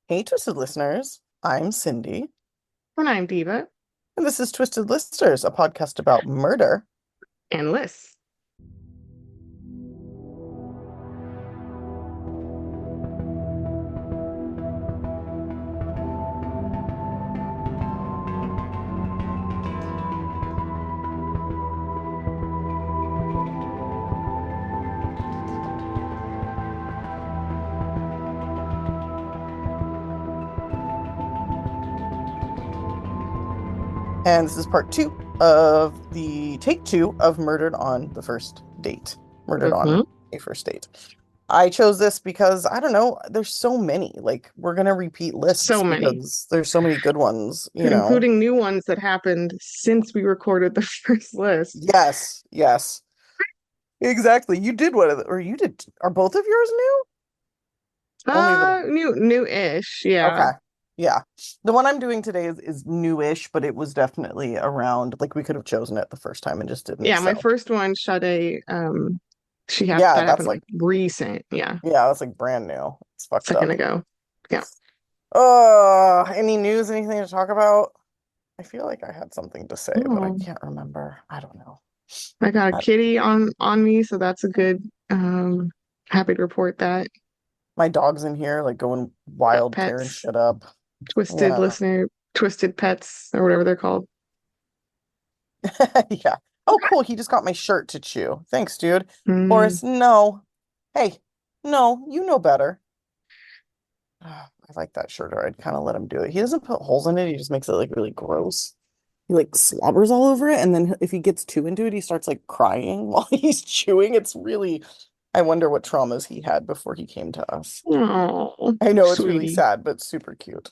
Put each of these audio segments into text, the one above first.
Hey, Twisted listeners. I'm Cindy, And I'm Diva and this is Twisted Listers, a podcast about murder. and Liz. And this is part two of the take two of Murdered on the First Date. Murdered on Mm-hmm. a First Date. I chose this because, I don't know, there's so many. Like, we're going to repeat lists So many, because there's so many good ones, you know? including new ones that happened since we recorded the first list. Yes, yes. Exactly. You did one of the, or you did, are both of yours new? Only the New-ish, yeah. Okay. Yeah. The one I'm doing today is newish, but it was definitely around, like we could have chosen it the first time and just didn't. Yeah, my So first one, Sade, yeah, that that's happened like like recent, yeah, yeah, that's like brand new. It's fucked second up. ago. Yeah. Any news, anything to talk about? I feel like I had something to say, but I Oh, can't remember. I don't know. I got a I, kitty on me, so that's a good happy to report that. my dog's in here, like going wild, tearing Pets, shit up. twisted Yeah. listener, twisted pets, or whatever they're called. Yeah. Oh, cool. He just got my shirt to chew. Thanks, dude. Mm, Boris, no. Hey, no, you know better. I like that shirt, or I'd kind of let him do it. He doesn't put holes in it. He just makes it like really gross. He like slobbers all over it, and then if he gets too into it, he starts like crying while he's chewing. It's really, I wonder what traumas he had before he came to us. oh, I know it's really sweetie. sad, but super cute.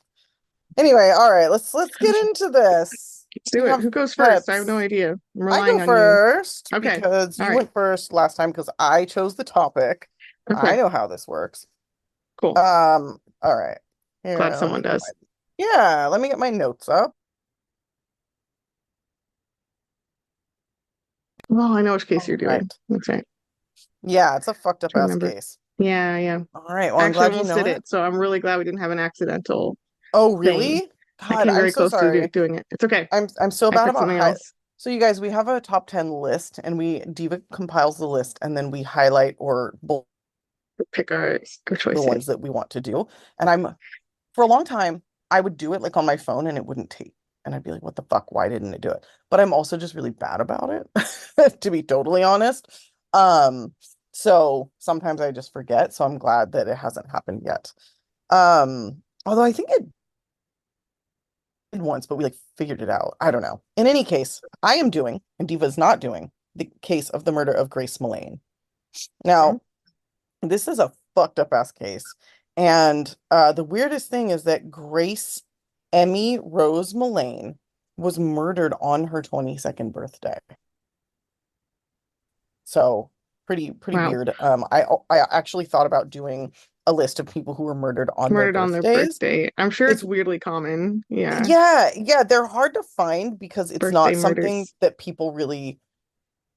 Anyway, all right, let's get into this. Let's We do it. have Who goes first? I have no pets. idea. I'm I go relying on you. first Okay. because All you right. went first last time because I chose the topic. I Okay. know how this works. Cool. All right. Glad Here, let me someone get does. let me get my notes up. Well, I know which case All you're doing. right. That's right. Yeah, it's a fucked up To ass remember. case. Yeah, yeah. All right. Well, I I'm actually glad you almost know did it. it, so I'm really glad we didn't have an accidental Oh, thing. really? I God, came I'm very so close to sorry. doing it. It's okay. I'm so I bad picked about something else. so you guys, we have a top 10 list and we Diva compiles the list and then we highlight or bold Pick our the choices. ones that we want to do. And I'm for a long time, I would do it like on my phone and it wouldn't take. And I'd be like, what the fuck? Why didn't it do it? But I'm also just really bad about it, to be totally honest. Um, so sometimes I just forget. So I'm glad that it hasn't happened yet. Although I think it did once, but we like figured it out. I don't know. In any case, I am doing, and Diva's not doing, the case of the murder of Grace Millane. Mhm. Now, this is a fucked up ass case. And the weirdest thing is that Grace Emmy Rose Millane was murdered on her 22nd birthday. So pretty Wow. weird. I actually thought about doing a list of people who were murdered on their Murdered on their birthdays. birthday. I'm sure it's It's weirdly common. Yeah. yeah, they're hard to find because it's Birthday not something murders. that people really,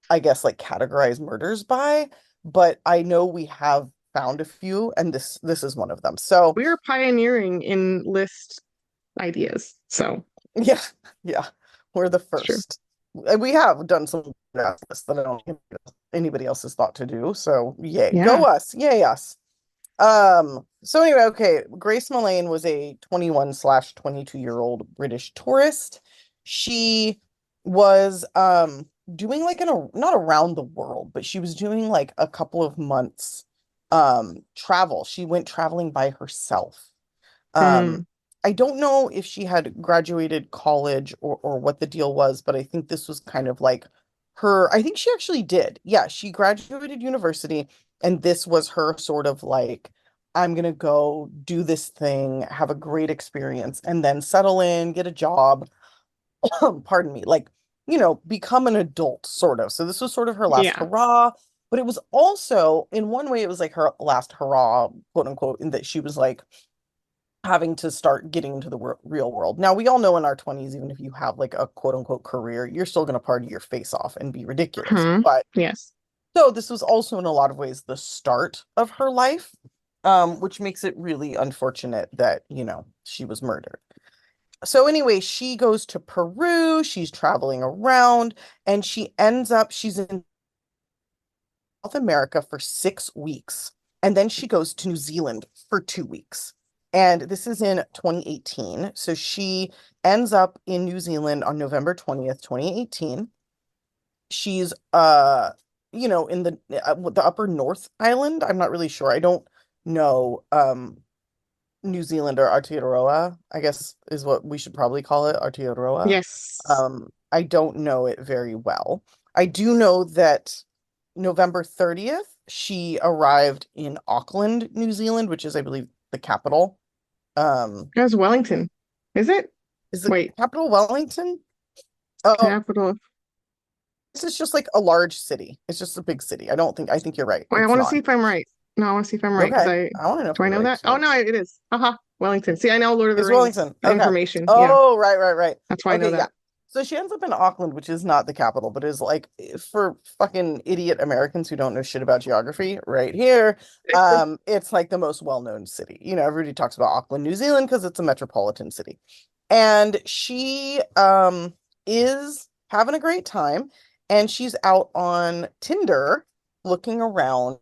I guess, like categorize murders by, but I know we have found a few, and this is one of them. So We are pioneering in list ideas. So yeah, yeah, we're the it's true. first. And we have done some lists that I don't think anybody else has thought to do. So yay, go Yeah. us, yay us. So anyway, okay, Grace Millane was a 21/22-year-old British tourist. She was doing like not around the world, but she was doing like a couple of months travel. She went traveling by herself. Mm, Um I don't know if she had graduated college or what the deal was, but I think this was kind of like I think she actually did. Yeah, she graduated university and this was her sort of like, I'm gonna go do this thing, have a great experience, and then settle in, get a job, pardon me, like, become an adult, sort of. So this was sort of her last yeah. hurrah, but it was also, in one way, it was like her last hurrah, quote unquote, in that she was like having to start getting into the real world. Now, we all know in our 20s, even if you have like a quote unquote career, you're still going to party your face off and be ridiculous. Hmm. But Yes. so this was also in a lot of ways the start of her life. which makes it really unfortunate that, she was murdered. So anyway, she goes to Peru, she's traveling around, and she's in South America for 6 weeks. And then she goes to New Zealand for 2 weeks. And this is in 2018. So she ends up in New Zealand on November 20th, 2018. She's in the upper North Island. I'm not really sure. I don't know New Zealand or Aotearoa, I guess is what we should probably call it, Aotearoa. Yes. I don't know it very well. I do know that November 30th, she arrived in Auckland, New Zealand, which is, I believe, the capital. Um, That was Wellington. Is it? is the Wait, capital Wellington? Oh, capital. this is just like a large city. It's just a big city. I think you're right. Wait, I It's want to see not. if I'm right. No, I want to see if I'm right because Okay. I want to know if do I you're know right that? Oh too. no, it is. Haha, Wellington. See, I know Lord of the It's Rings Wellington. Okay. information. Yeah, Oh, right, right, right. that's why I know Okay, yeah. that. So she ends up in Auckland, which is not the capital, but is like for fucking idiot Americans who don't know shit about geography, right here. It's like the most well-known city. Everybody talks about Auckland, New Zealand, because it's a metropolitan city. And she is having a great time, and she's out on Tinder looking around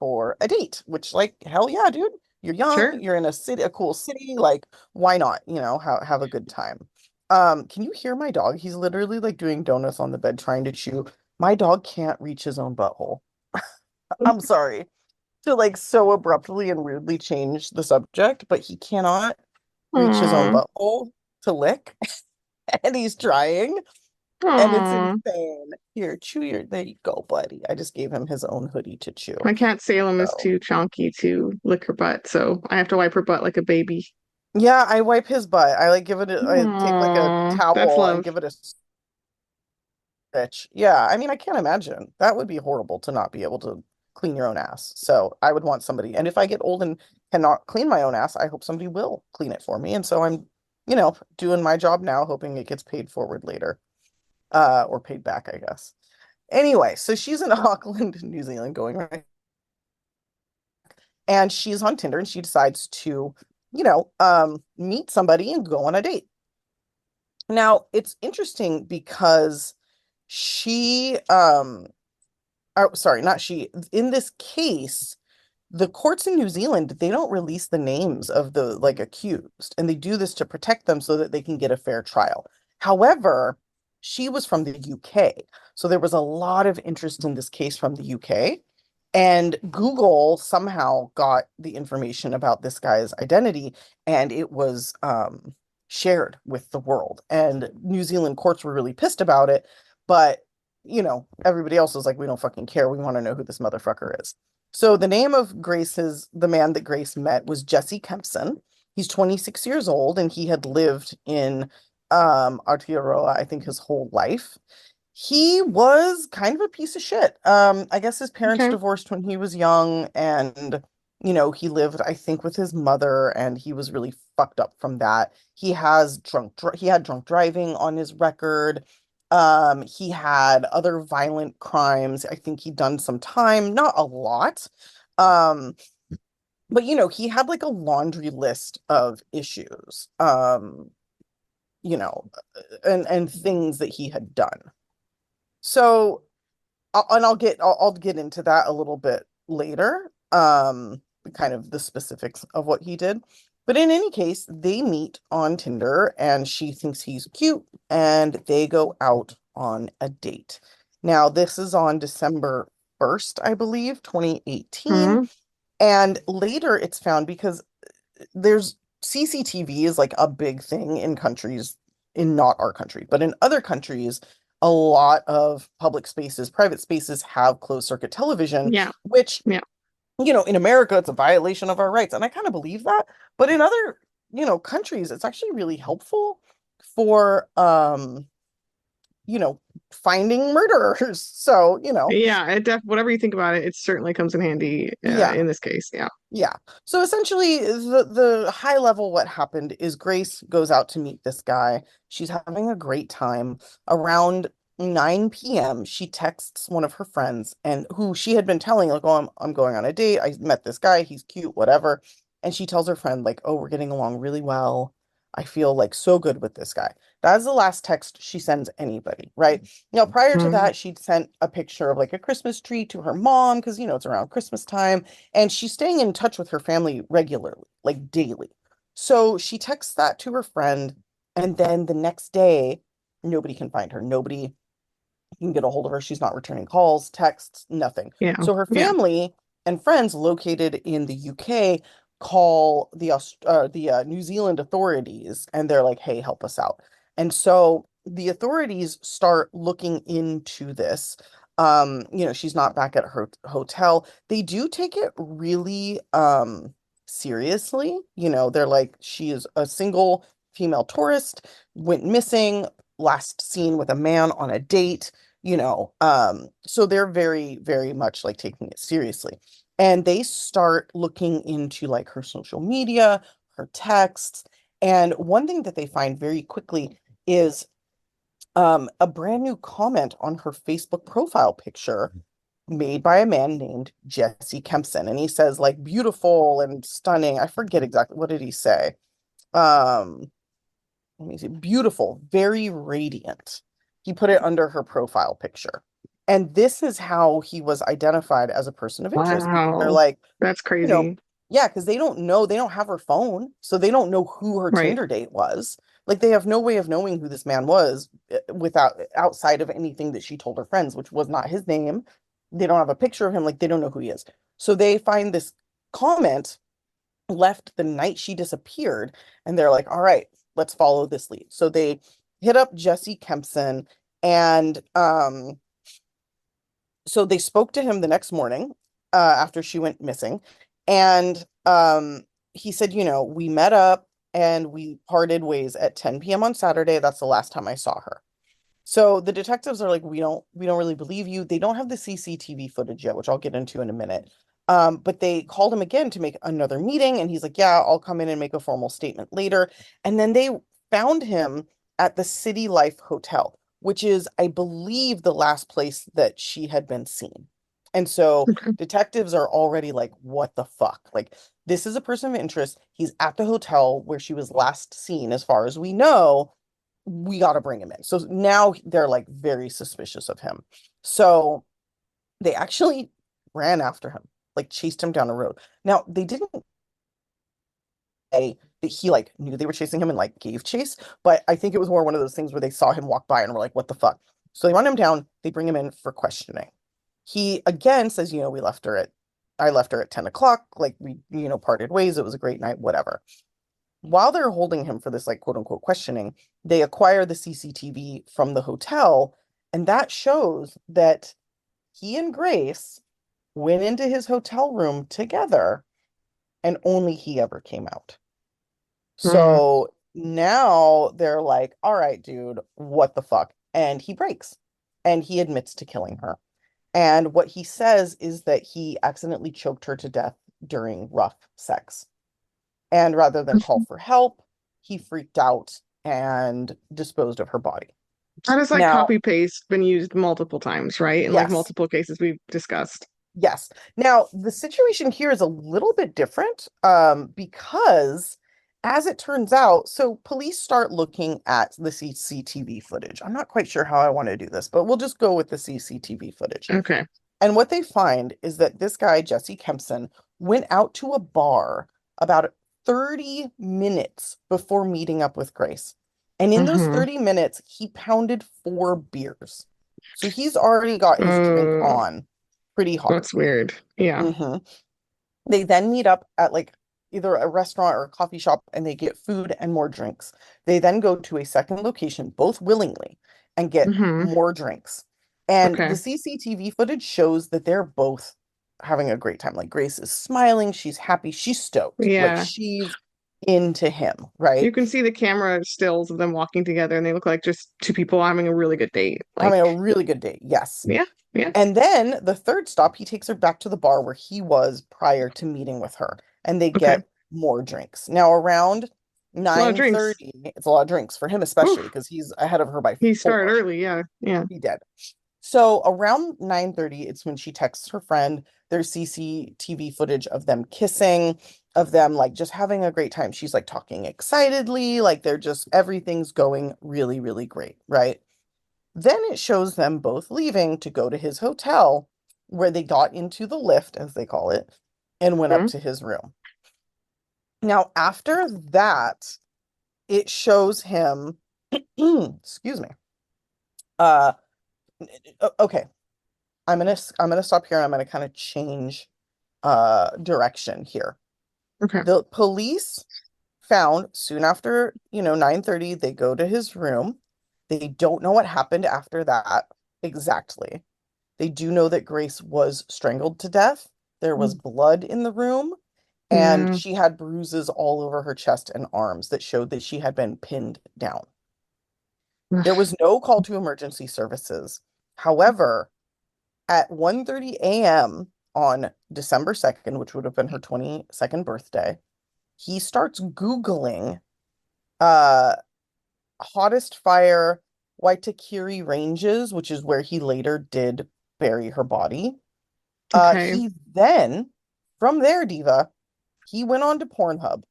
for a date, which like hell yeah, dude. You're young, Sure. you're in a cool city, like why not, have a good time. Can you hear my dog? He's literally like doing donuts on the bed trying to chew. My dog can't reach his own butthole. I'm sorry to like so abruptly and rudely change the subject, but he cannot reach his own Aw, butthole to lick, and he's trying. And it's aw. insane. Here, there you go, buddy. I just gave him his own hoodie to chew. My cat Salem is So, too chonky to lick her butt, so I have to wipe her butt like a baby. yeah, I wipe his butt. I take like a Aw, that's towel and love. give it a stitch. Yeah, I mean, I can't imagine. That would be horrible to not be able to clean your own ass. So I would want somebody. And if I get old and cannot clean my own ass, I hope somebody will clean it for me. And so I'm, doing my job now, hoping it gets paid forward later, or paid back, I guess. Anyway, so she's in Auckland, New Zealand, going right, and she's on Tinder, and she decides to, meet somebody and go on a date. Now, it's interesting because she, oh, sorry, not she, in this case, the courts in New Zealand, they don't release the names of the like accused, and they do this to protect them so that they can get a fair trial. However, she was from the UK, so there was a lot of interest in this case from the UK, and Google somehow got the information about this guy's identity, and it was shared with the world. And New Zealand courts were really pissed about it, but everybody else was like, we don't fucking care. We want to know who this motherfucker is. So the name of the man that Grace met was Jesse Kempson. He's 26 years old, and he had lived in Aotearoa, I think, his whole life. He was kind of a piece of shit. I guess his parents Okay. divorced when he was young, and he lived, I think, with his mother, and he was really fucked up from that. He had drunk driving on his record. He had other violent crimes. I think he'd done some time, not a lot. Um, but he had like a laundry list of issues. You know, and things that he had done. So, I'll get into that a little bit later. Kind of the specifics of what he did. But in any case, they meet on Tinder, and she thinks he's cute, and they go out on a date. Now, this is on December 1st, I believe, 2018. Hmm. And later it's found because there's CCTV is like a big thing in countries, in not our country, but in other countries, a lot of public spaces, private spaces have closed circuit television, Yeah. which, Yeah. in America, it's a violation of our rights. And I kind of believe that. But in other, countries, it's actually really helpful for, finding murderers. So, Yeah. Whatever you think about it, it certainly comes in handy yeah. in this case. Yeah. Yeah. So essentially, the high level what happened is Grace goes out to meet this guy. She's having a great time. Around 9 p.m., she texts one of her friends and who she had been telling, like, oh, I'm going on a date. I met this guy, he's cute, whatever. And she tells her friend, like, oh, we're getting along really well. I feel like so good with this guy. That is the last text she sends anybody, right? Now, prior to Mm, that, she'd sent a picture of like a Christmas tree to her mom because, it's around Christmas time. And she's staying in touch with her family regularly, like daily. So she texts that to her friend. And then the next day, nobody can find her. Nobody can get a hold of her. She's not returning calls, texts, nothing. yeah. So her Yeah. family and friends located in the UK call the New Zealand authorities and they're like, "Hey, help us out." And so the authorities start looking into this. She's not back at her hotel. They do take it really seriously. They're like, she is a single female tourist, went missing, last seen with a man on a date, so they're very, very much like taking it seriously. And they start looking into like her social media, her texts. And one thing that they find very quickly is a brand new comment on her Facebook profile picture made by a man named Jesse Kempson. And he says like beautiful and stunning. I forget exactly what did he say. Um, Let me see, beautiful, very radiant. He put it under her profile picture. And this is how he was identified as a person of interest because they're Wow. like, That's you know, crazy. yeah, because they don't know, they don't have her phone, so they don't know who her Right. Tinder date was. Like they have no way of knowing who this man was without outside of anything that she told her friends, which was not his name. They don't have a picture of him, like they don't know who he is. So they find this comment left the night she disappeared, and they're like, all right, let's follow this lead. So they hit up Jesse Kempson, and so they spoke to him the next morning after she went missing, and he said, we met up and we parted ways at 10 p.m. on Saturday. That's the last time I saw her. So the detectives are like, we don't really believe you. They don't have the CCTV footage yet, which I'll get into in a minute. But they called him again to make another meeting, and he's like, yeah, I'll come in and make a formal statement later. And then they found him at the City Life Hotel, which is, I believe, the last place that she had been seen. And so Okay. detectives are already like, what the fuck? Like, this is a person of interest. He's at the hotel where she was last seen, as far as we know. We got to bring him in. So now they're like very suspicious of him. So they actually ran after him, like chased him down the road. Now, they didn't say that he like knew they were chasing him and like gave chase, but I think it was more one of those things where they saw him walk by and were like, what the fuck? So they run him down, they bring him in for questioning. He again says, I left her at 10 o'clock, like we, parted ways. It was a great night, whatever. While they're holding him for this like quote unquote questioning, they acquire the CCTV from the hotel, and that shows that he and Grace went into his hotel room together and only he ever came out. Mm. So now they're like, all right, dude, what the fuck? And he breaks and he admits to killing her. And what he says is that he accidentally choked her to death during rough sex. And rather than call for help, he freaked out and disposed of her body. That is like Now, copy paste been used multiple times, right? In like yes, multiple cases we've discussed. yes. Now, the situation here is a little bit different because, as it turns out, so police start looking at the CCTV footage. I'm not quite sure how I want to do this, but we'll just go with the CCTV footage. Okay. And what they find is that this guy, Jesse Kempson, went out to a bar about 30 minutes before meeting up with Grace. And in those Mm-hmm. 30 minutes, he pounded 4 beers. So he's already got his drink Uh, on pretty hard. that's weird. Yeah. hmm They then meet up at like either a restaurant or a coffee shop and they get food and more drinks. They then go to a second location, both willingly, and get Mm-hmm. more drinks. And the Okay. CCTV footage shows that they're both having a great time. Like Grace is smiling, she's happy, she's stoked. Like Yeah. she's into him, You right? can see the camera stills of them walking together and they look like just two people having a really good date. Having a Like, really good date. Yes. yeah, yeah. And then the third stop, he takes her back to the bar where he was prior to meeting with her, and they Okay. get more drinks. Now, around A lot of drinks. 9:30, it's a lot of drinks for him, especially Oof. because he's ahead of her by He started 4. early. Yeah. Yeah. He did. So around 9:30, it's when she texts her friend. There's CCTV footage of them kissing, of them like just having a great time. She's like talking excitedly, like they're just everything's going really, really great, right? Then it shows them both leaving to go to his hotel where they got into the lift, as they call it, and went up Mhm. to his room. Now, after that, it shows him, excuse me. Uh, okay. I'm gonna stop here and I'm gonna kind of change direction here. Okay. The police found soon after, 9:30, they go to his room. They don't know what happened after that exactly. They do know that Grace was strangled to death. There was blood in the room, and Yeah. she had bruises all over her chest and arms that showed that she had been pinned down. There Ugh. was no call to emergency services. However, at 1:30 a.m. on December 2nd, which would have been her 22nd birthday, he starts Googling uh hottest fire Waitakere Ranges, which is where he later did bury her body. Okay. He then, from there, Diva, he went on to Pornhub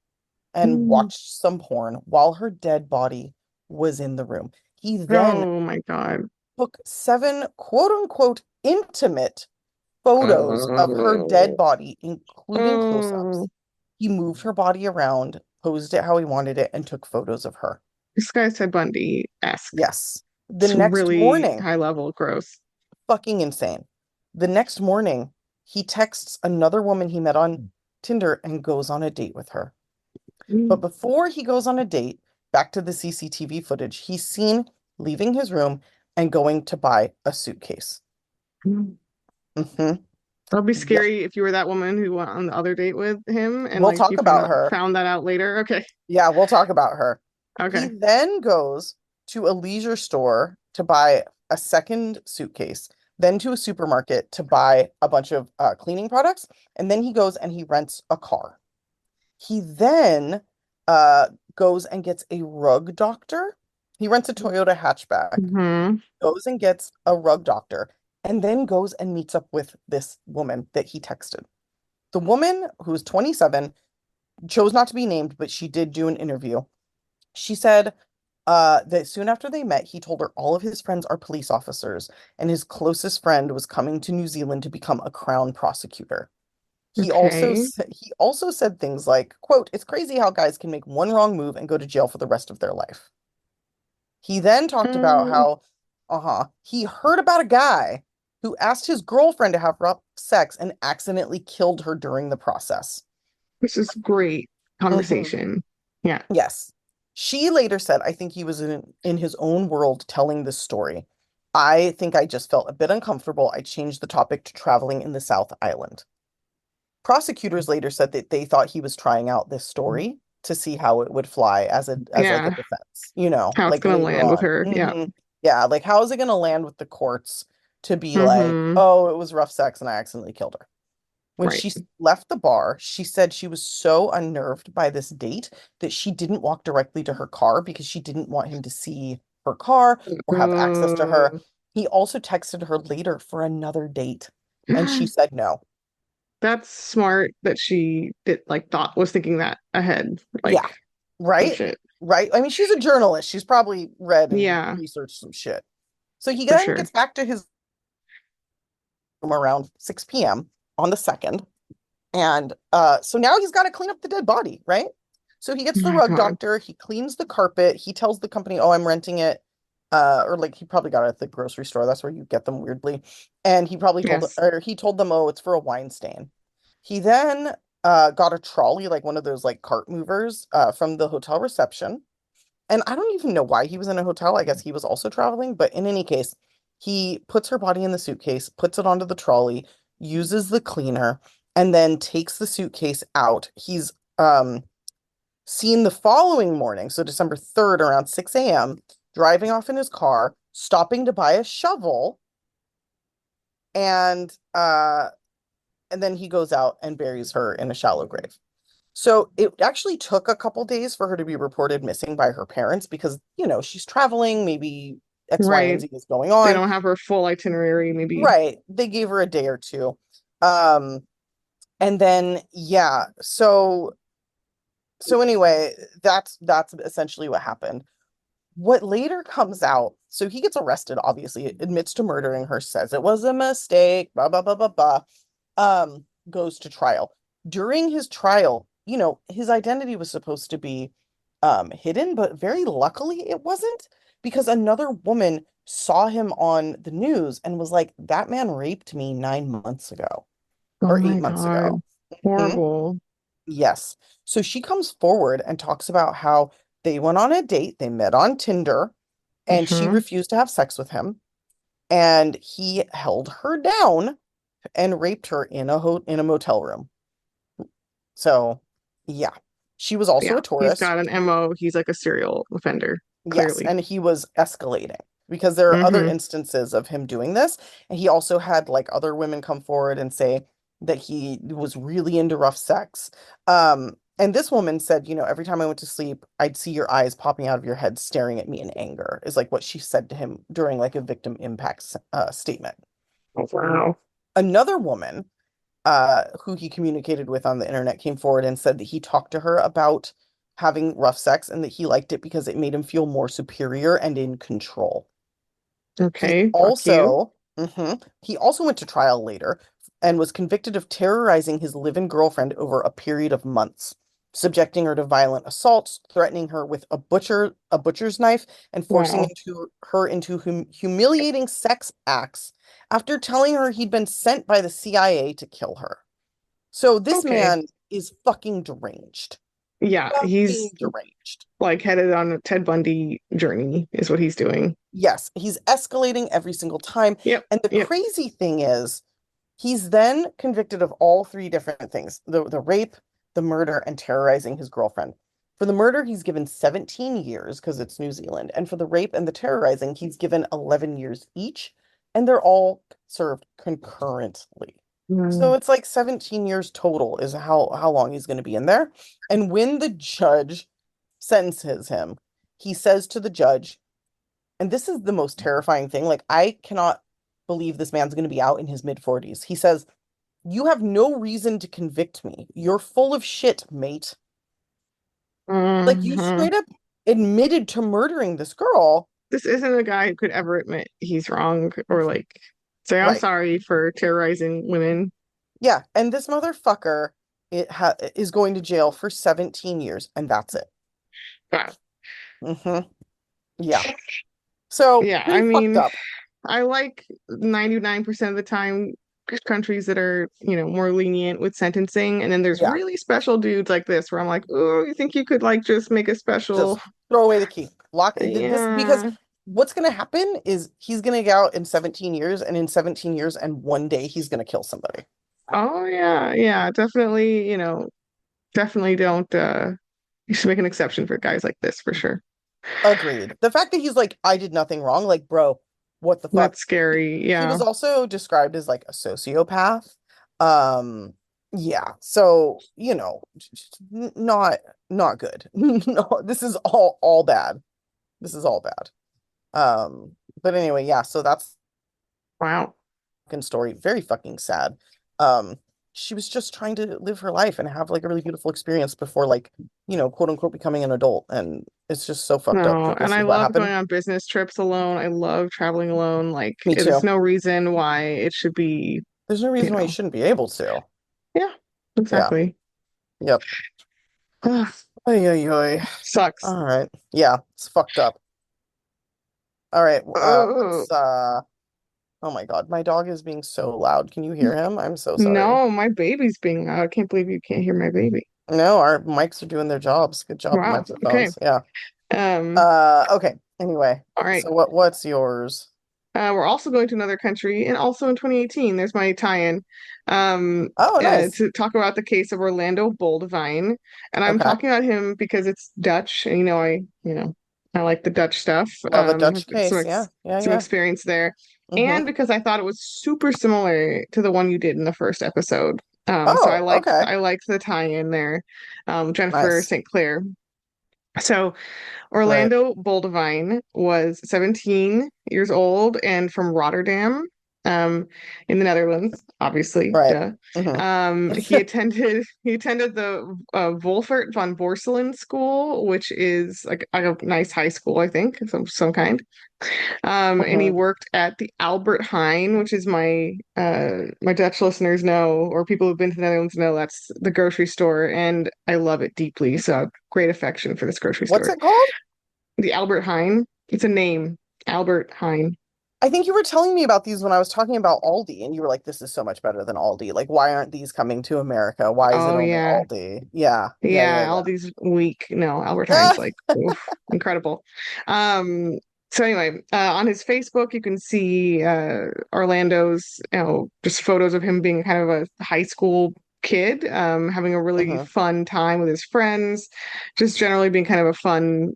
and Mm. watched some porn while her dead body was in the room. He then Oh my God. took 7 quote unquote intimate photos of her dead Oh. body, including Oh. close-ups. He moved her body around, posed it how he wanted it, and took photos of her. This guy Ted Bundy-esque. Yes. The It's next really morning, high level gross. fucking insane. The next morning, he texts another woman he met on Tinder and goes on a date with her. But Mm. before he goes on a date, back to the CCTV footage, he's seen leaving his room and going to buy a suitcase. Mm. Hmm. That'll be Yeah, scary if you were that woman who went on the other date with him and we'll like talk you about her. found that out later. Okay. Yeah, we'll talk about her. He Okay. then goes to a leisure store to buy a second suitcase, then to a supermarket to buy a bunch of cleaning products, and then he goes and he rents a car. He then uh, goes and gets a rug doctor. He rents a Toyota hatchback, Hmm. goes and gets a rug doctor, and then goes and meets up with this woman that he texted. The woman, who's 27, chose not to be named, but she did do an interview. She said that soon after they met, he told her all of his friends are police officers, and his closest friend was coming to New Zealand to become a crown prosecutor. Okay. He also said things like, quote, "It's crazy how guys can make one wrong move and go to jail for the rest of their life." He then talked about Um, how, he heard about a guy who asked his girlfriend to have rough sex and accidentally killed her during the process. this is great Mhm. conversation. Yeah. Yes. She later said, I think he was in his own world telling this story. I think I just felt a bit uncomfortable. I changed the topic to traveling in the South Island. Prosecutors later said that they thought he was trying out this story to see how it would fly as like a Yeah. defense, How it's like gonna later land with on. her. Yeah. Yeah, like how is it going to land with the courts to be like, Hmm. oh, it was rough sex and I accidentally killed her. When Right. she left the bar, she said she was so unnerved by this date that she didn't walk directly to her car because she didn't want him to see her car or have access to her. Uh, He also texted her later for another date, and she said no. that's smart that she did like thought was thinking that ahead. Yeah, Like, oh right? shit. Right? I mean, she's a journalist. She's probably read and Yeah, researched some shit. So he for then sure. gets back to his room around 6 p.m. on the 2nd. And so now he's got to clean up the dead body, right? So he Oh gets the my rug God. doctor, he cleans the carpet, he tells the company, oh, I'm renting it. Or like he probably got it at the grocery store. That's where you get them weirdly. And he probably told Yes. or he told them, oh, it's for a wine stain. He then got a trolley, like one of those like cart movers, from the hotel reception. And I don't even know why he was in a hotel. I guess he was also traveling, but in any case, he puts her body in the suitcase, puts it onto the trolley, uses the cleaner, and then takes the suitcase out. He's seen the following morning, so December 3rd around 6 a.m., driving off in his car, stopping to buy a shovel, and uh and then he goes out and buries her in a shallow grave. So it actually took a couple days for her to be reported missing by her parents because, she's traveling, maybe X, Y, and Right. Z is going They on. don't have her full itinerary, maybe. Right. They gave her a day or two. Um, and then yeah, so anyway, that's essentially what happened. What later comes out, so he gets arrested, obviously, admits to murdering her, says it was a mistake, blah blah blah blah blah. Goes to trial. During his trial, his identity was supposed to be hidden, but very luckily it wasn't because another woman saw him on the news and was like, that man raped me 9 months ago Oh or my 8 months God. ago. Mhm. Horrible. Yes. So she comes forward and talks about how they went on a date, they met on Tinder, and she Hmm. refused to have sex with him. And he held her down and raped her in a motel room. So, yeah. She was also Yeah, a he's tourist. got an MO. He's like a serial offender, Yes, clearly. and he was escalating because there are other Hmm. instances of him doing this. And he also had like other women come forward and say that he was really into rough sex. And this woman said, every time I went to sleep, I'd see your eyes popping out of your head staring at me in anger, is like what she said to him during like a victim impact statement. Oh, wow. Another woman who he communicated with on the internet came forward and said that he talked to her about having rough sex and that he liked it because it made him feel more superior and in control. He Okay, fuck you. also, he also went to trial later and was convicted of terrorizing his live-in girlfriend over a period of months, subjecting her to violent assaults, threatening her with a butcher's knife, and forcing Wow. her into humiliating sex acts after telling her he'd been sent by the CIA to kill her. So this Okay. man is fucking deranged. Yeah, Fucking he's deranged. like headed on a Ted Bundy journey, is what he's doing. Yes, he's escalating every single time. Yep. And the Yep. crazy thing is, he's then convicted of all three different things: the rape, the murder, and terrorizing his girlfriend. For the murder, he's given 17 years because it's New Zealand. And for the rape and the terrorizing, he's given 11 years each. And they're all served concurrently. So Mm. it's like 17 years total is how long he's going to be in there. And when the judge sentences him, he says to the judge, and this is the most terrifying thing, like I cannot believe this man's going to be out in his mid 40s. He says, "You have no reason to convict me. You're full of shit, mate." Like you Hmm. straight up admitted to murdering this girl. This isn't a guy who could ever admit he's wrong or like say, I'm Right. sorry for terrorizing women. Yeah, and this motherfucker is going to jail for 17 years and that's it. God. Hmm. Yeah. So Yeah, I pretty fucked mean, up. I like 99% of the time countries that are, more lenient with sentencing. And then there's Yeah. really special dudes like this where I'm like, oh, you think you could like just make a special, Just throw away the key. Lock this because yeah. what's going to happen is he's going to get out in 17 years and in 17 years and one day he's going to kill somebody. Oh yeah, yeah, definitely, definitely don't you should make an exception for guys like this for sure. Agreed. The fact that he's like, I did nothing wrong, like, bro, what the fuck? That's scary. He Yeah. was also described as like a sociopath. Um, yeah. So, not good. No, this is all bad. This is all bad. But anyway, yeah, so that's Wow. fucking story. Very fucking sad. Um, she was just trying to live her life and have like a really beautiful experience before like, quote unquote becoming an adult. And it's just so fucked up No, that and this I is what love going happened. on business trips alone. I love traveling alone. Like, Me there's too. no reason why it should be, There's no you reason why you know, shouldn't be able to. yeah, Yeah. exactly. Yep. Ay, ay, ay. Sucks. All right. Yeah, it's fucked up. All right. Oh, Oh my God, my dog is being so loud. Can you hear him? I'm so sorry. no, my baby's being loud. I can't believe you can't hear my baby. No, our mics are doing their jobs. Good job, Wow. Okay. microphones. Yeah. Um, Okay. Anyway, all right. so what's yours? We're also going to another country, and also in 2018, there's my tie-in Oh, nice. to talk about the case of Orlando Boldewijn, and I'm Okay. talking about him because it's Dutch, and I like the Dutch stuff. Love a Dutch Some case. Yeah. Yeah, some yeah. experience there, Mm-hmm. and because I thought it was super similar to the one you did in the first episode. So Oh, okay. I liked the tie-in there. Jennifer Nice. St. Clair. So Right. Orlando Boldewijn was 17 years old and from Rotterdam, um, in the Netherlands, obviously. Right. Duh. Hmm. He attended the Wolfert von Borselen School, which is like a nice high school, I think, some kind. And he Hmm. worked at the Albert Heijn, which is my Dutch listeners know, or people who've been to the Netherlands know that's the grocery store, and I love it deeply. So I have great affection for this grocery What's store. it called? The Albert Heijn. It's a name. Albert Heijn. I think you were telling me about these when I was talking about Aldi, and you were like, "This is so much better than Aldi. Like, why aren't these coming to America? Why is it Oh only yeah. Aldi?" Yeah, yeah, Yeah, yeah, all these weak. No, Albert Hein's yeah. like oof, incredible. Um, so anyway, on his Facebook, you can see Orlando's, just photos of him being kind of a high school kid, having a really Hmm. fun time with his friends, just generally being kind of a fun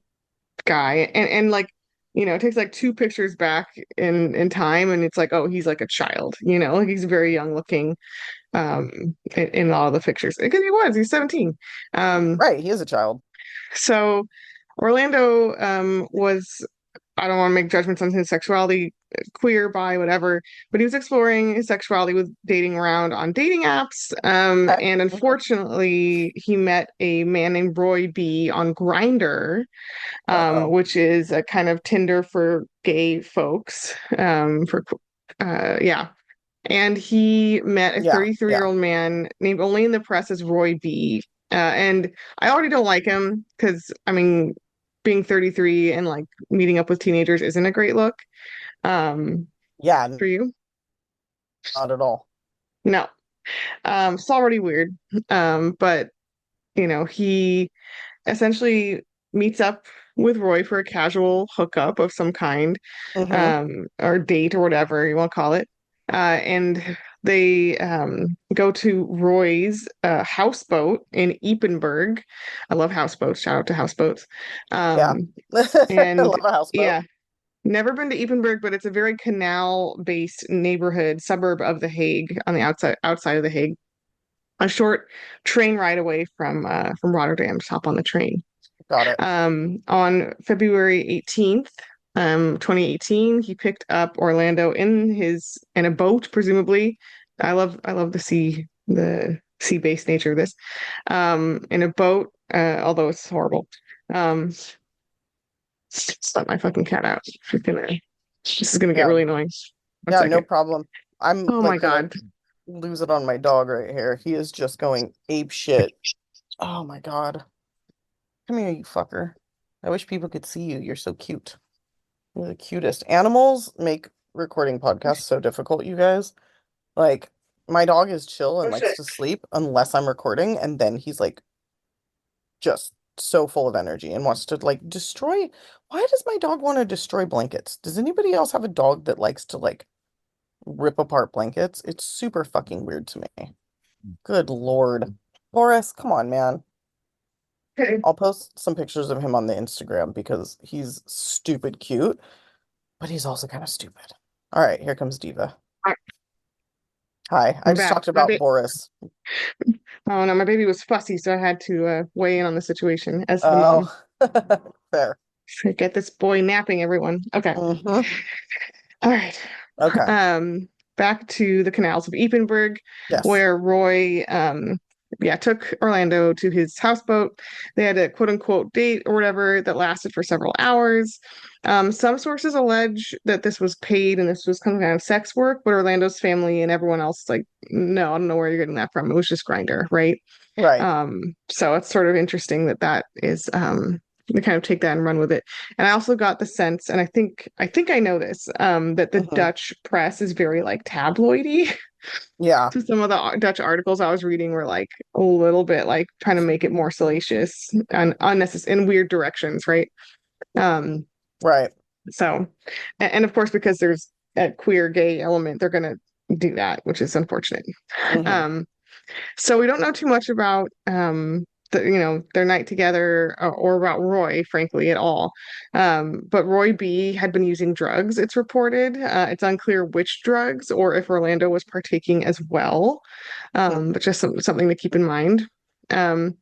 guy. And like, it takes like two pictures back in time, and it's like, oh, he's like a child, like he's very young looking in all the pictures because he's 17. Um, Right. He is a child. so Orlando was, I don't want to make judgments on his sexuality, queer, bi, whatever, but he was exploring his sexuality with dating around on dating apps. Okay. And Hmm. unfortunately, he met a man named Roy B on Grindr, Uh-oh. which is a kind of Tinder for gay folks. Yeah. And he met a Yeah, yeah. year old man named only in the press as Roy B. And I already don't like him because, I mean, being 33 and like meeting up with teenagers isn't a great look. Um, Yeah, for you? not at all. No. It's already weird. But he essentially meets up with Roy for a casual hookup of some kind, Hmm. or date or whatever you want to call it. And they go to Roy's houseboat in Ypenburg. I love houseboats. Shout out to houseboats. Yeah. Um, I and love a houseboat. yeah, never been to Ypenburg, but it's a very canal-based neighborhood suburb of The Hague on the outside of The Hague. A short train ride away from Rotterdam. Just hop on the train. Got it. On February 18th, 2018, he picked up Orlando in a boat, presumably. I love the sea-based nature of this. In a boat, although it's horrible. Um, just let my fucking cat out. This is gonna get Yeah. really annoying. One Yeah, no second. problem. I'm Oh my like gonna God. lose it on my dog right here. He is just going ape shit. Oh my God. Come here, you fucker. I wish people could see you. You're so cute. You're the cutest. Animals make recording podcasts so difficult, you guys. Like, my dog is chill and Oh likes shit. to sleep unless I'm recording, and then he's like just so full of energy and wants to like destroy. Why does my dog want to destroy blankets? Does anybody else have a dog that likes to like rip apart blankets? It's super fucking weird to me. Good Lord. Boris, come on, man. Okay. I'll post some pictures of him on the Instagram because he's stupid cute, but he's also kind of stupid. All right, here comes Diva. All right, Hi, I I'm just back. talked about Boris. Oh no, my baby was fussy, so I had to weigh in on the situation as the mom. Oh, fair. Get this boy napping, everyone. Okay. Hmm. All right. Okay. Um, Back to the canals of Ypenburg, Yes. where Roy took Orlando to his houseboat. They had a quote unquote date or whatever that lasted for several hours. Some sources allege that this was paid and this was kind of sex work, but Orlando's family and everyone else is like, no, I don't know where you're getting that from. It was just grinder, right? Right. So it's sort of interesting that that is they kind of take that and run with it. And I also got the sense, and I think I know this, that the Hmm. Dutch press is very like tabloidy. Yeah. So some of the Dutch articles I was reading were like a little bit like trying to make it more salacious and unnecessary in weird directions, right? Um, Right. so and of course because there's a queer gay element, they're gonna do that, which is unfortunate. Hmm. Um, so we don't know too much about their night together, or about Roy, frankly, at all. But Roy B had been using drugs, it's reported. It's unclear which drugs or if Orlando was partaking as well. But just something to keep in mind. Um,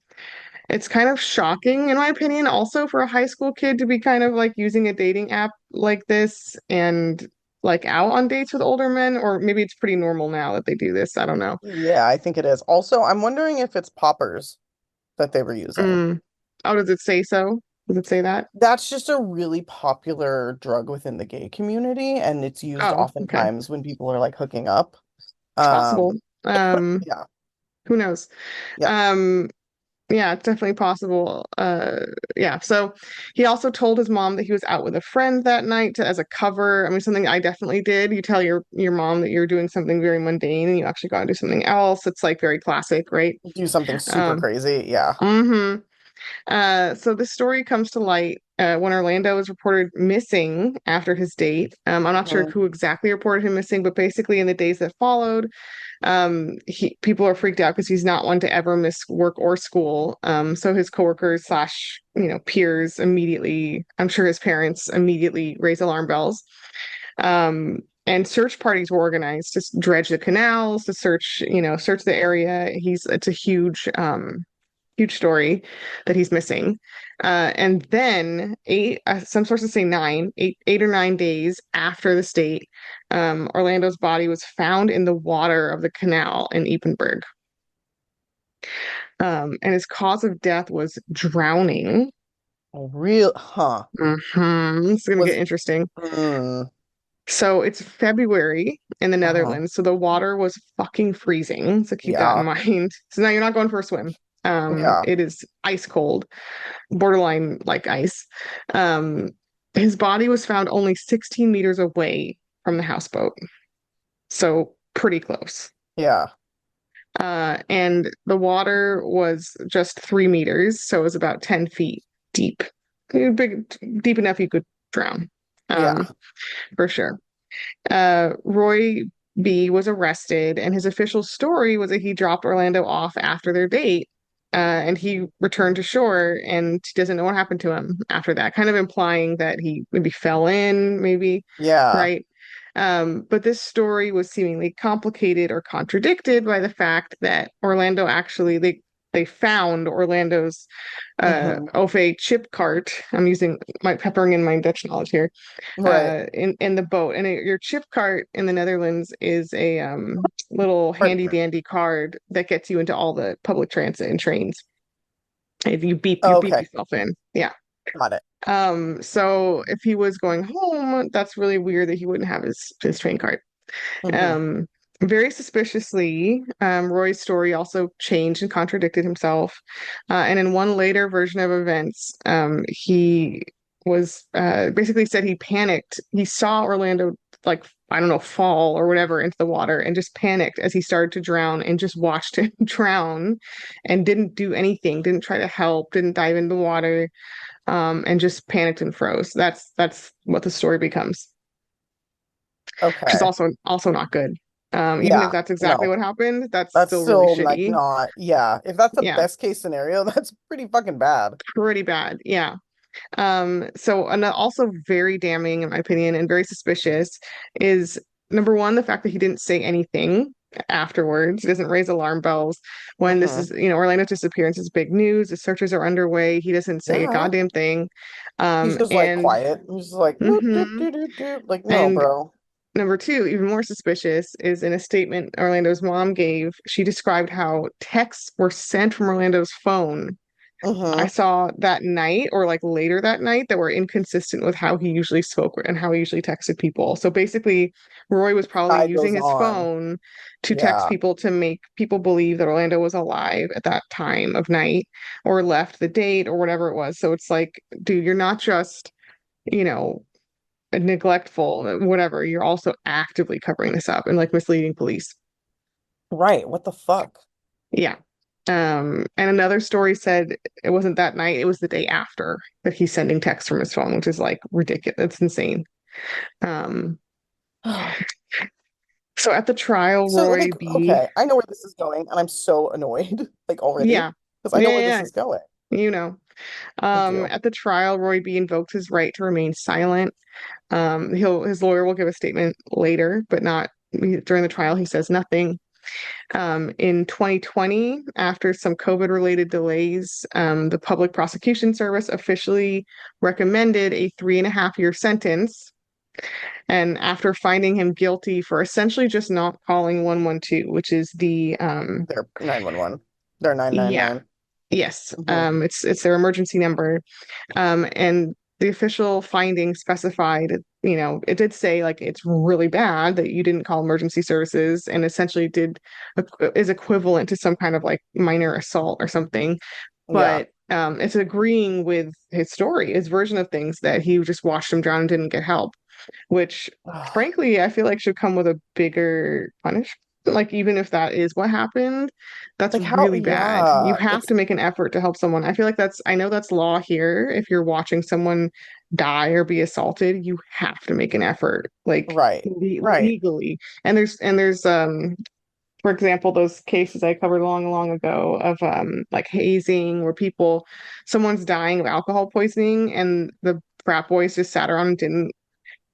it's kind of shocking, in my opinion, also for a high school kid to be kind of like using a dating app like this and like out on dates with older men, or maybe it's pretty normal now that they do this. I don't know. Yeah, I think it is. Also, I'm wondering if it's poppers that they were using. Mm. Oh, does it say so? Does it say that? That's just a really popular drug within the gay community, and it's used Oh, okay. oftentimes when people are like hooking up. It's possible. Um, yeah, Who knows? yeah. Um, yeah, it's definitely possible. Yeah. So he also told his mom that he was out with a friend that night as a cover. I mean, something I definitely did. You tell your mom that you're doing something very mundane and you actually got to do something else. It's like very classic, right? Do something super Um, crazy. Yeah. mhm. So this story comes to light when Orlando was reported missing after his date. I'm not sure Mhm. who exactly reported him missing, but basically in the days that followed, people are freaked out because he's not one to ever miss work or school. So his coworkers slash, peers immediately, I'm sure his parents immediately raise alarm bells. And search parties were organized to dredge the canals, to search the area. It's a huge story that he's missing. And then some sources say 8 or 9 days after the state, Orlando's body was found in the water of the canal in Ypenburg. And his cause of death was drowning. Real, huh? It's going to get Was, interesting. mm, So it's February in the uh-huh. Netherlands, so the water was fucking freezing. So keep that in Yeah, mind. So now you're not going for a swim. yeah, It is ice cold, borderline like ice. Um, his body was found only 16 meters away from the houseboat, so pretty close. yeah, And the water was just 3 meters, so it was about 10 feet deep. Deep enough you could drown, yeah. um, for sure. Roy B was arrested, and his official story was that he dropped Orlando off after their date, and he returned to shore, and he doesn't know what happened to him after that, kind of implying that he maybe fell in, maybe, Yeah. right? But this story was seemingly complicated or contradicted by the fact that Orlando actually they found Orlando's Hmm. Ofe chip cart. I'm using my peppering in my Dutch knowledge here, Right. in the boat. And your chip cart in the Netherlands is a little handy Partner. dandy card that gets you into all the public transit and trains. If you beep Okay, yourself in. Yeah. got it. So if he was going home, that's really weird that he wouldn't have his train card. Hmm. Um, Very suspiciously, Roy's story also changed and contradicted himself. And in one later version of events, he was basically said he panicked. He saw Orlando, like, I don't know, fall or whatever into the water and just panicked as he started to drown and just watched him drown and didn't do anything, didn't try to help, didn't dive into the water, and just panicked and froze. That's what the story becomes, which is Okay. also not good. Even if Yeah, that's exactly no, what happened, that's that's still really still like shitty. not, yeah. If that's the Yeah, best case scenario, that's pretty fucking bad. pretty bad. Yeah. So and also very damning, in my opinion, and very suspicious is number one, the fact that he didn't say anything afterwards. He doesn't raise alarm bells when this Hmm. is, Orlando's disappearance is big news. The searches are underway. He doesn't say a Yeah. goddamn thing. He's just like And quiet. He's just like, doop, doop, mhm. doop, doop, doop. Like, no, And bro. number two, even more suspicious, is in a statement Orlando's mom gave. She described how texts were sent from Orlando's phone. I Hmm. saw that night or like later that night that were inconsistent with how he usually spoke and how he usually texted people. So basically, Roy was probably Guy using goes his on. phone to text Yeah. people to make people believe that Orlando was alive at that time of night or left the date or whatever it was. So it's like, dude, you're not just, you know, neglectful, whatever. You're also actively covering this up and like misleading police. Right. What the fuck? Yeah. And another story said it wasn't that night, it was the day after that he's sending texts from his phone, which is like ridiculous. It's insane. Um, so at the trial, So, Roy like, B, okay, I know where this is going, and I'm so annoyed, like, already. yeah, because I know Yeah, where this yeah, is going. yeah, you know. I do. At the trial, Roy B invoked his right to remain silent. His lawyer will give a statement later, but not during the trial. He says nothing. In 2020, after some COVID-related delays, the Public Prosecution Service officially recommended a 3.5-year sentence. And after finding him guilty for essentially just not calling 112, which is the They're 911. They're yeah, 999. yes, Hmm. it's their emergency number. And the official findings specified, it did say like it's really bad that you didn't call emergency services, and essentially is equivalent to some kind of like minor assault or something. Yeah. But it's agreeing with his story, his version of things, that he just watched him drown and didn't get help, which frankly I feel like should come with a bigger punishment. Like even if that is what happened, that's Like how, really bad. You yeah, have it's to make an effort to help someone. I feel like I know that's law here. If you're watching someone die or be assaulted, you have to make an effort, like right. Right. legally. And there's for example, those cases I covered long ago of like hazing, where someone's dying of alcohol poisoning and the frat boys just sat around and didn't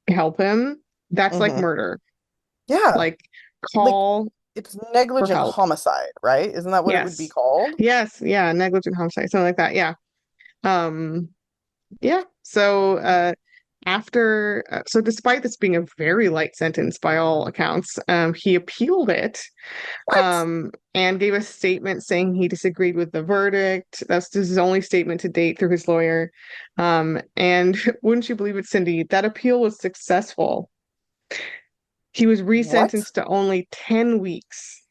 help him. That's like Hmm. murder. Yeah. Like, Like call it's for negligent help. homicide, right? Isn't that what it would be Yes. called? Yes. Yeah. Negligent homicide, something like that. Yeah. Um, yeah. So despite this being a very light sentence by all accounts, he appealed it, What? and gave a statement saying he disagreed with the verdict. That's his only statement to date through his lawyer. And wouldn't you believe it, Cindy, that appeal was successful. He was What? resentenced to only 10 weeks.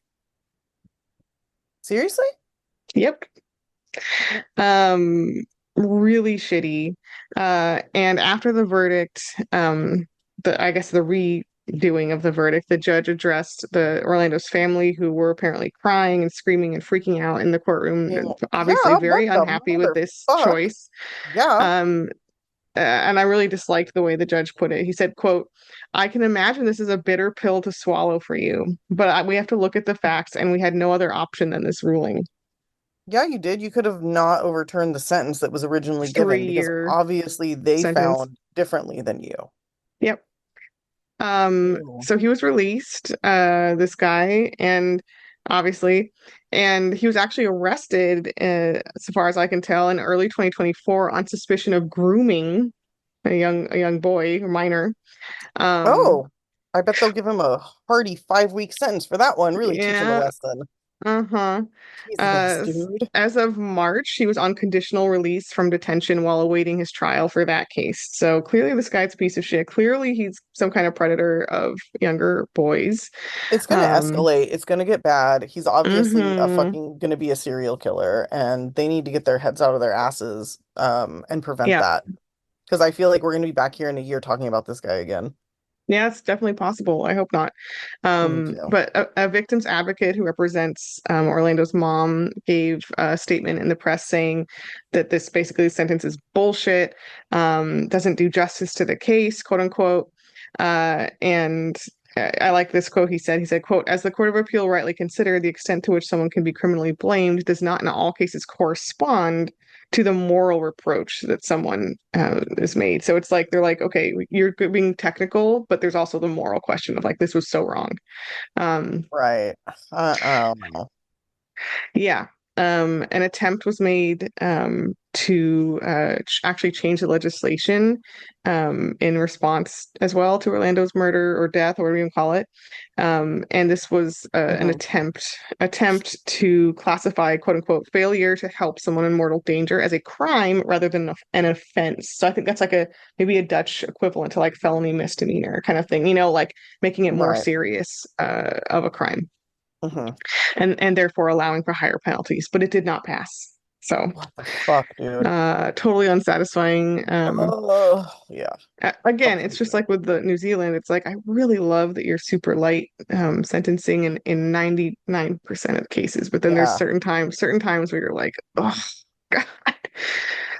Seriously? Yep. Um, really shitty. And after the verdict, I guess the redoing of the verdict, the judge addressed the Orlando's family, who were apparently crying and screaming and freaking out in the courtroom, Being, obviously yeah, what very the unhappy with this motherfuck? choice. Yeah. Um, and I really disliked the way the judge put it. He said, quote, "I can imagine this is a bitter pill to swallow for you, but we have to look at the facts, and we had no other option than this ruling." Yeah, you did. You could have not overturned the sentence that was originally given because 3-year obviously they sentence. found differently than you. Yep. Ew. So he was released, this guy, and obviously, and he was actually arrested, so far as I can tell, in early 2024 on suspicion of grooming a young boy or minor. Um, Oh, I bet they'll give him a hearty 5-week sentence for that one. Really teach him a yeah, lesson. uh-huh. Jesus, dude. As of March, he was on conditional release from detention while awaiting his trial for that case. So clearly this guy's a piece of shit. Clearly he's some kind of predator of younger boys. It's gonna Um, escalate. It's gonna get bad. He's obviously a mhm. fucking gonna be a serial killer, and they need to get their heads out of their asses, and prevent Yeah. that. Because I feel like we're gonna be back here in a year talking about this guy again. Yeah, it's definitely possible. I hope not. Me too. But a victim's advocate who represents Orlando's mom gave a statement in the press saying that this basically sentence is bullshit, doesn't do justice to the case, quote unquote. And I like this quote. He said, quote, "As the Court of Appeal rightly considered, the extent to which someone can be criminally blamed does not in all cases correspond to the moral reproach that someone is made." So it's like they're like, okay, you're being technical, but there's also the moral question of like, this was so wrong. Um, Right. I don't know. yeah. An attempt was made to actually change the legislation in response as well to Orlando's murder or death, or whatever you call it. And this was an Hmm. attempt to classify quote unquote failure to help someone in mortal danger as a crime rather than an offense. So I think that's like maybe a Dutch equivalent to like felony misdemeanor kind of thing, like making it more Right. serious of a crime, Hmm. and therefore allowing for higher penalties, but it did not pass. So What the fuck, dude? totally unsatisfying. Oh, yeah, Again, it's just completely. like with the New Zealand, it's like I really love that you're super light sentencing in 99% of cases, but then there's Yeah. certain times where you're like, oh God,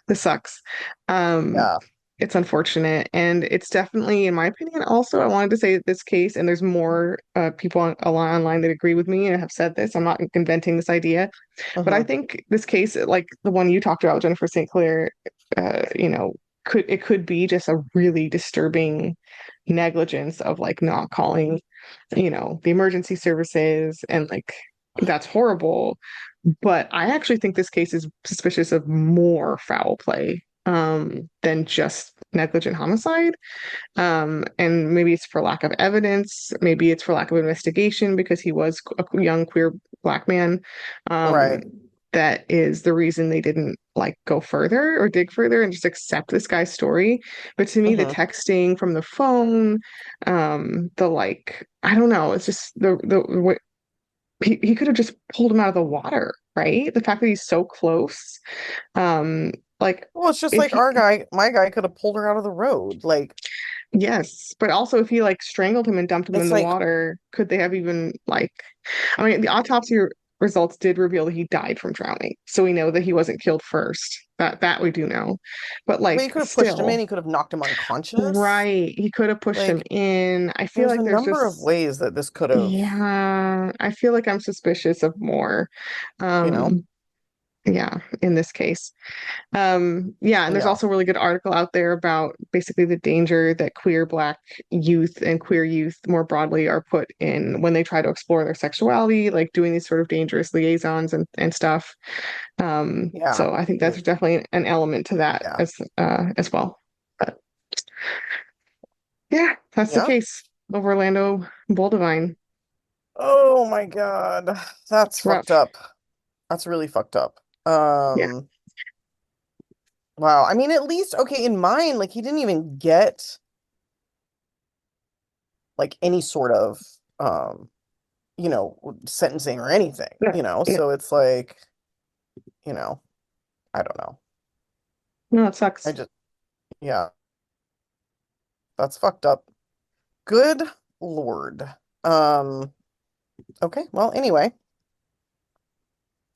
this sucks. Um, Yeah. it's unfortunate, and it's definitely, in my opinion, also, I wanted to say that this case, and there's more people online that agree with me and have said this. I'm not inventing this idea, but I Hmm. think this case, like the one you talked about, Jennifer St. Clair, you know, could be just a really disturbing negligence of like not calling, you know, the emergency services, and like that's horrible. But I actually think this case is suspicious of more foul play than just negligent homicide. And maybe it's for lack of evidence, maybe it's for lack of investigation because he was a young queer black man. Um, Right. that is the reason they didn't like go further or dig further and just accept this guy's story. But to me, the Hmm. texting from the phone, the like, I don't know, it's just the he could have just pulled him out of the water, right? The fact that he's so close. Like Well, it's just if like he, my guy could have pulled her out of the road. Like, yes, but also if he like strangled him and dumped him in it's the like, water, could they have even like, I mean, the autopsy results did reveal that he died from drowning. So we know that he wasn't killed first. That we do know. But but you like could have pushed him in, still, you could have knocked him unconscious. right, he could have pushed him Like, in. I feel there's like a there's number of just, ways that this could have, yeah, I feel like I'm suspicious of more. you know, Um, yeah, in this case. Yeah, and there's yeah. also a really good article out there about basically the danger that queer Black youth and queer youth more broadly are put in when they try to explore their sexuality, like doing these sort of dangerous liaisons and stuff. Yeah. So I think Mm, that's definitely an element to that yeah. as well. But yeah, that's the Yeah. case of Orlando Boldewijn. Oh my God. That's It's fucked rough. up. That's really fucked up. Yeah. Wow. I mean, at least, okay, in mine, like he didn't even get like any sort of um, sentencing or anything, Yeah. Yeah. So it's like, you know, I don't know. No, it I sucks. just, yeah, that's fucked up. Good Lord. Um, okay, well, anyway,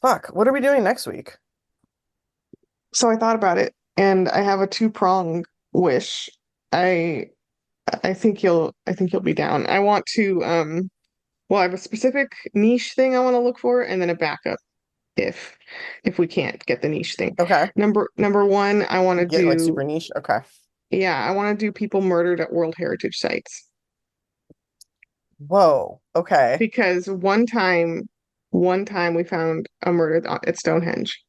fuck, what are we doing next week? So I thought about it, and I have a two-pronged wish. I I think you'll be down. I want to well, I have a specific niche thing I want to look for, and then a backup if we can't get the niche thing. Okay. Number one, I want to Get like do, super niche. Okay. yeah, I want to do people murdered at World Heritage sites Whoa. Okay. because one time we found a murder at Stonehenge.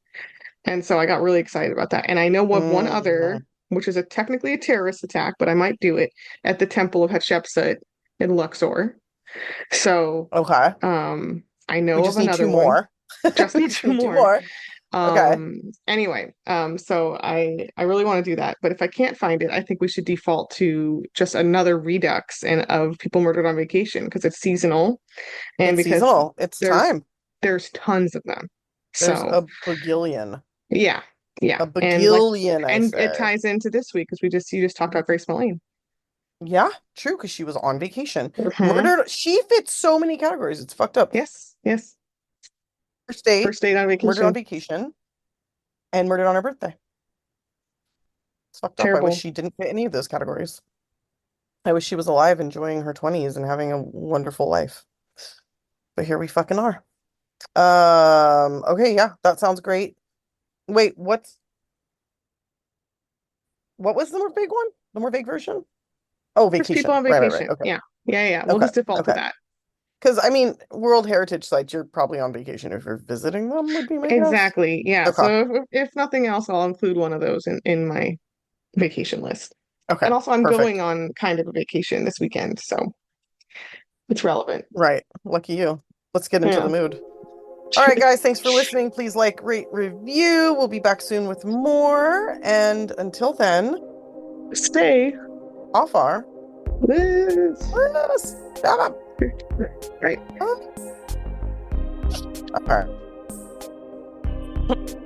And so I got really excited about that. And I know what one other, Hmm. which is a technically a terrorist attack, but I might do it at the Temple of Hatshepsut in Luxor. So Okay. I We know of just need another two one. more. Just We need just two need two more. more. Okay. Anyway, so I really want to do that. But if I can't find it, I think we should default to just another redux and of people murdered on vacation because it's seasonal and It's because seasonal. It's there's time. there's tons of them. There's So a bagillion. yeah, yeah. A And like bagillion, I and it say. ties into this week because we just you just talked about Grace Millane. Yeah, true, because she was on vacation. Mhm. Murdered. She fits so many categories. It's fucked up. Yes, yes. First date, First date on murdered on vacation. vacation, and murdered on her birthday. It's fucked up. I wish Terrible. she didn't fit any of those categories. I wish she was alive, enjoying her 20s and having a wonderful life. But here we fucking are. Okay, yeah, that sounds great. Wait, what was the more vague one? The more vague version? Oh, First people vacation. on Right. vacation. Okay. Yeah. Yeah, yeah. We'll Okay. just default to Okay. that. Because I mean, World Heritage sites, you're probably on vacation if you're visiting them, would be my guess. Exactly. Yeah. Okay. So if nothing else, I'll include one of those in my vacation list. Okay. And also I'm going Perfect. on kind of a vacation this weekend, so it's relevant. Right. Lucky you. Let's get into the Yeah. mood. All right, guys, thanks for listening. Please like, rate, review. We'll be back soon with more. And until then, Stay. off our Liz. list. Shut up. Right. All right.